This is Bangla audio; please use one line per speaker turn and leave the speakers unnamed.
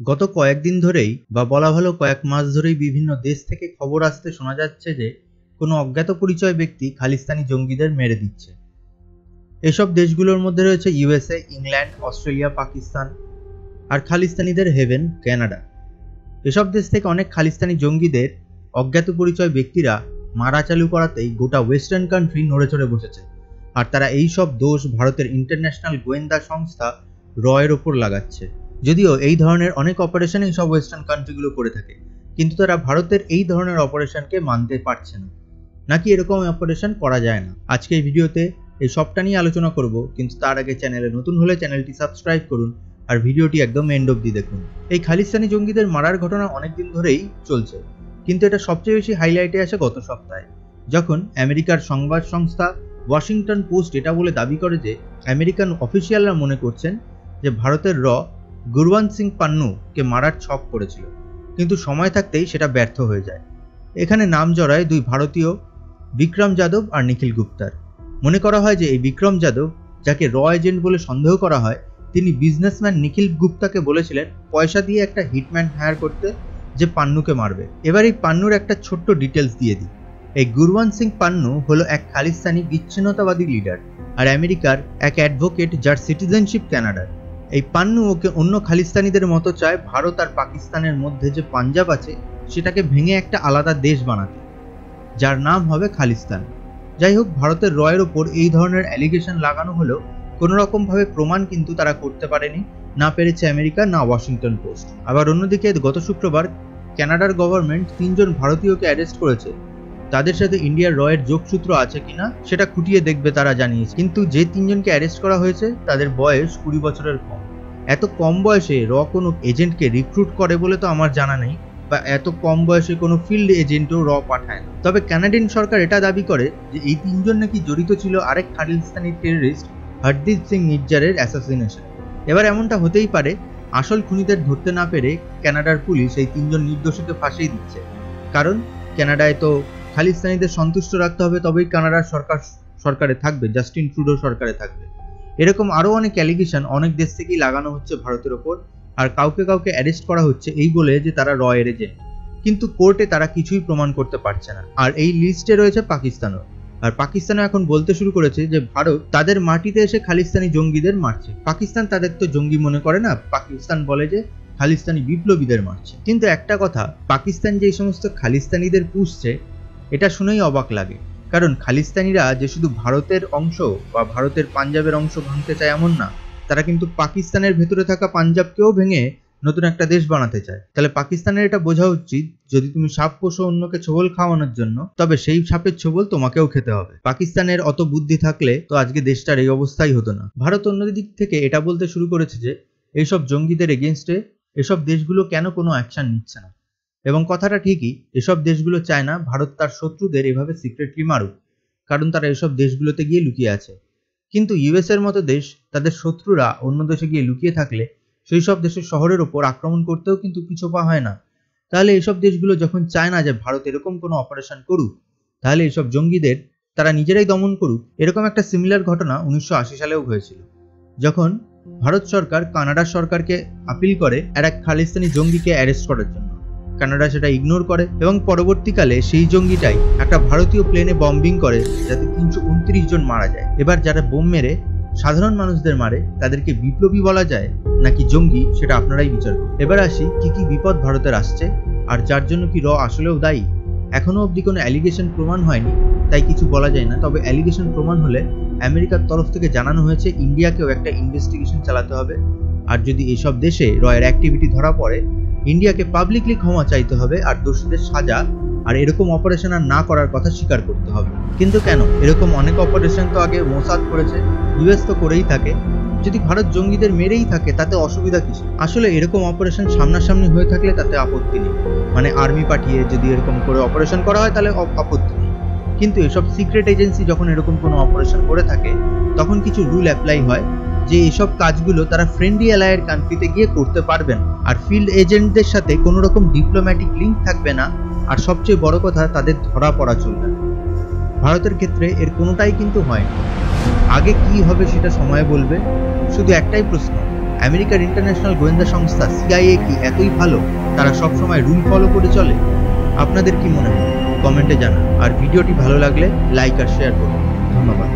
গত কয়েকদিন ধরেই বা বলা ভালো কয়েক মাস ধরেই বিভিন্ন দেশ থেকে খবর আসতে শোনা যাচ্ছে যে কোনো অজ্ঞাত পরিচয় ব্যক্তি খালিস্তানি জঙ্গিদের মেরে দিচ্ছে। এসব দেশগুলোর মধ্যে রয়েছে ইউএসএ, ইংল্যান্ড, অস্ট্রেলিয়া, পাকিস্তান আর খালিস্তানিদের হেভেন কানাডা। এসব দেশ থেকে অনেক খালিস্তানি জঙ্গিদের অজ্ঞাত পরিচয় ব্যক্তিরা মারা চালু করাতেই গোটা ওয়েস্টার্ন কান্ট্রি নড়ে চড়ে বসেছে। আর তারা এই সব দোষ ভারতের ইন্টারন্যাশনাল গোয়েন্দা সংস্থা রয়ের ওপর লাগাচ্ছে। যদিও এই ধরনের অনেক অপারেশন এই সব ওয়েস্টার্ন কান্ট্রিগুলো করে থাকে, কিন্তু তারা ভারতের এই ধরনের অপারেশনকে মানতে পারছে না, নাকি এরকম অপারেশন করা যায় না। আজকে এই ভিডিওতে এই সবটা নিয়ে আলোচনা করব, কিন্তু তার আগে চ্যানেলে নতুন হলে চ্যানেলটি সাবস্ক্রাইব করুন আর ভিডিওটি একদম এন্ড অবধি দেখুন। এই খালিস্তানি জঙ্গিদের মারার ঘটনা অনেকদিন ধরেই চলছে, কিন্তু এটা সবচেয়ে বেশি হাইলাইটে আসে গত সপ্তাহে, যখন আমেরিকার সংবাদ সংস্থা ওয়াশিংটন পোস্ট এটা বলে দাবি করে যে আমেরিকান অফিসিয়ালরা মনে করছেন যে ভারতের গুরবন্ত সিং পান্নুকে মারার ছক করেছিল, কিন্তু সময় থাকতেই সেটা ব্যর্থ হয়ে যায়। এখানে নাম জড়ায় দুই ভারতীয়, বিক্রম যাদব আর নিখিল গুপ্তার। মনে করা হয় যে এই বিক্রম যাদব, যাকে এজেন্ট বলে সন্দেহ করা হয়, তিনি বিজনেসম্যান নিখিল গুপ্তাকে বলেছিলেন পয়সা দিয়ে একটা হিটম্যান হায়ার করতে যে পান্নুকে মারবে। এবার এই পান্নুর একটা ছোট্ট ডিটেলস দিয়ে দিই। এই গুরবন্ত সিং পান্নু হলো এক খালিস্তানি বিচ্ছিন্নতাবাদী লিডার আর আমেরিকার এক অ্যাডভোকেট, যার সিটিজেনশিপ কানাডার। এই পান্নু ওকে অন্য খালিস্তানিদের মতো চায় ভারত আর পাকিস্তানের মধ্যে যে পাঞ্জাব আছে সেটাকে ভেঙে একটা আলাদা দেশ বানাতে, যার নাম হবে খালিস্তান। যাই হোক, ভারতের রয়ের ওপর এই ধরনের অ্যালিগেশন লাগানো হলেও কোনো রকম ভাবে প্রমাণ কিন্তু তারা করতে পারেনি, না পেরেছে আমেরিকা, না ওয়াশিংটন পোস্ট। আবার অন্যদিকে গত শুক্রবার কানাডার গভর্নমেন্ট 3 জন ভারতীয়কে অ্যারেস্ট করেছে। তাদের সাথে ইন্ডিয়ার রয়ের যোগসূত্র আছে কিনা সেটা খুঁটিয়ে দেখবে তারা জানিয়েছে, কিন্তু যে 3 জনকে অ্যারেস্ট করা হয়েছে তাদের বয়স 20 বছরের কম। এত কম বয়সে কোনো এজেন্টকে রিক্রুট করে বলে তো আমার জানা নেই, বা এত কম বয়সে কোনো ফিল্ড এজেন্টও পাঠায় না। তবে কানাডিয়ান সরকার এটা দাবি করে যে এই 3 জন নাকি জড়িত ছিল আরেক খালিস্তানি টেররিস্ট হরদীপ সিং নিজ্জারের অ্যাসাসিনেশন। এবার এমনটা হতেই পারে আসল খুনিদের ধরতে না পেরে কানাডার পুলিশ এই 3 জন নির্দোষীকে ফাঁসিয়ে দিচ্ছে, কারণ কানাডায় তো খালিস্তানিদের সন্তুষ্ট রাখতে হবে, তবেই কানাডার সরকারে থাকবে, জাস্টিন ট্রুডো সরকারে থাকবে। এরকম আরও অনেক অ্যালিগেশন অনেক দেশ থেকেই লাগানো হচ্ছে ভারতের ওপর, আর কাউকে কাউকে অ্যারেস্ট করা হচ্ছে এই বলে যে তারা রয়ের এজেন্ট, কিন্তু কোর্টে তারা কিছুই প্রমাণ করতে পারছে না। আর এই লিস্টে রয়েছে পাকিস্তানও, আর পাকিস্তানও এখন বলতে শুরু করেছে যে ভারত তাদের মাটিতে এসে খালিস্তানি জঙ্গিদের মারছে। পাকিস্তান তাদের তো জঙ্গি মনে করে না, পাকিস্তান বলে যে খালিস্তানি বিপ্লবীদের মারছে। কিন্তু একটা কথা, পাকিস্তান যে এই সমস্ত খালিস্তানিদের পুষছে এটা শুনেই অবাক লাগে, কারণ খালিস্তানিরা যে শুধু ভারতের অংশ বা ভারতের পাঞ্জাবের অংশ ভাঙতে চায় এমন না, তারা কিন্তু পাকিস্তানের ভেতরে থাকা পাঞ্জাবকেও ভেঙে নতুন একটা দেশ বানাতে চায়। তাহলে পাকিস্তানের এটা বোঝা উচিত, যদি তুমি সাপ পোষো অন্যকে ছোবল খাওয়ানোর জন্য, তবে সেই সাপের ছোবল তোমাকেও খেতে হবে। পাকিস্তানের অত বুদ্ধি থাকলে তো আজকে দেশটার এই অবস্থাই হতো না। ভারত অন্যদিক থেকে এটা বলতে শুরু করেছে যে এইসব জঙ্গিদের এগেনস্টে এসব দেশগুলো কেন কোনো অ্যাকশন নিচ্ছে না, এবং কথাটা ঠিকই, এসব দেশগুলো চায় না ভারত তার শত্রুদের এভাবে সিক্রেটলি মারুক, কারণ তারা এসব দেশগুলোতে গিয়ে লুকিয়ে আছে। কিন্তু ইউএস এর মতো দেশ তাদের শত্রুরা অন্য দেশে গিয়ে লুকিয়ে থাকলে সেই সব দেশের শহরের ওপর আক্রমণ করতেও কিন্তু পিছপা হয় না। তাহলে এইসব দেশগুলো যখন চায় না যে ভারত এরকম কোনো অপারেশন করুক, তাহলে এইসব জঙ্গিদের তারা নিজেরাই দমন করুক। এরকম একটা সিমিলার ঘটনা 1980 সালেও হয়েছিল, যখন ভারত সরকার কানাডা সরকারকে আপিল করে এক খালিস্তানি জঙ্গিকে অ্যারেস্ট করার জন্য। কানাডা সেটা ইগনোর করে এবং পরবর্তীকালে সেই জঙ্গিটাই একটা ভারতীয় প্লেনে বম্বিং করে, যাতে 329 জন মারা যায়। এবার যারা বোম মেরে সাধারণ মানুষদের মারে তাদেরকে বিপ্লবী বলা যায় নাকি জঙ্গি, সেটা আপনারাই বিচার করুন। এবার আসি কি কি বিপদ ভারতের আসছে আর যার জন্য কি আসলেও দায়ী। এখনো অবধি কোনো অ্যালিগেশন প্রমাণ হয়নি, তাই কিছু বলা যায় না। তবে অ্যালিগেশন প্রমাণ হলে আমেরিকার তরফ থেকে জানানো হয়েছে ইন্ডিয়াকেও একটা ইনভেস্টিগেশন চালাতে হবে, আর যদি এসব দেশে রয়ের অ্যাক্টিভিটি ধরা পড়ে ইন্ডিয়াকে পাবলিকলি ক্ষমা চাইতে হবে আর দোষীদের সাজা আর এরকম অপারেশন আর না করার কথা স্বীকার করতে হবে। কিন্তু কেন? এরকম অনেক অপারেশন তো আগে মোসাদ করেছে, ইউএস তো করেই থাকে। যদি ভারত জঙ্গিদের মেরেই থাকে তাতে অসুবিধা কিছু? আসলে এরকম অপারেশন সামনাসামনি হয়ে থাকলে তাতে আপত্তি নেই, মানে আর্মি পাঠিয়ে যদি এরকম করে অপারেশন করা হয় তাহলে আপত্তি নেই। কিন্তু এসব সিক্রেট এজেন্সি যখন এরকম কোনো অপারেশন করে থাকে তখন কিছু রুল অ্যাপ্লাই হয় যে এসব কাজগুলো তারা ফ্রেন্ডলি অ্যালাইড কান্ট্রিতে গিয়ে করতে পারবেন, আর ফিল্ড এজেন্টদের সাথে কোনো রকম ডিপ্লোম্যাটিক লিঙ্ক থাকবে না, আর সবচেয়ে বড় কথা তাদের ধরা পড়া চলবে না। ভারতের ক্ষেত্রে এর কোনোটাই কিন্তু হয়নি। আগে কি হবে সেটা সময় বলবে। শুধু একটাই প্রশ্ন, আমেরিকার ইন্টারন্যাশনাল গোয়েন্দা সংস্থা CIA কি এতই ভালো, তারা সবসময় রুল ফলো করে চলে? আপনাদের কি মনে হয় কমেন্টে জানান, আর ভিডিওটি ভালো লাগলে লাইক আর শেয়ার করুন। ধন্যবাদ।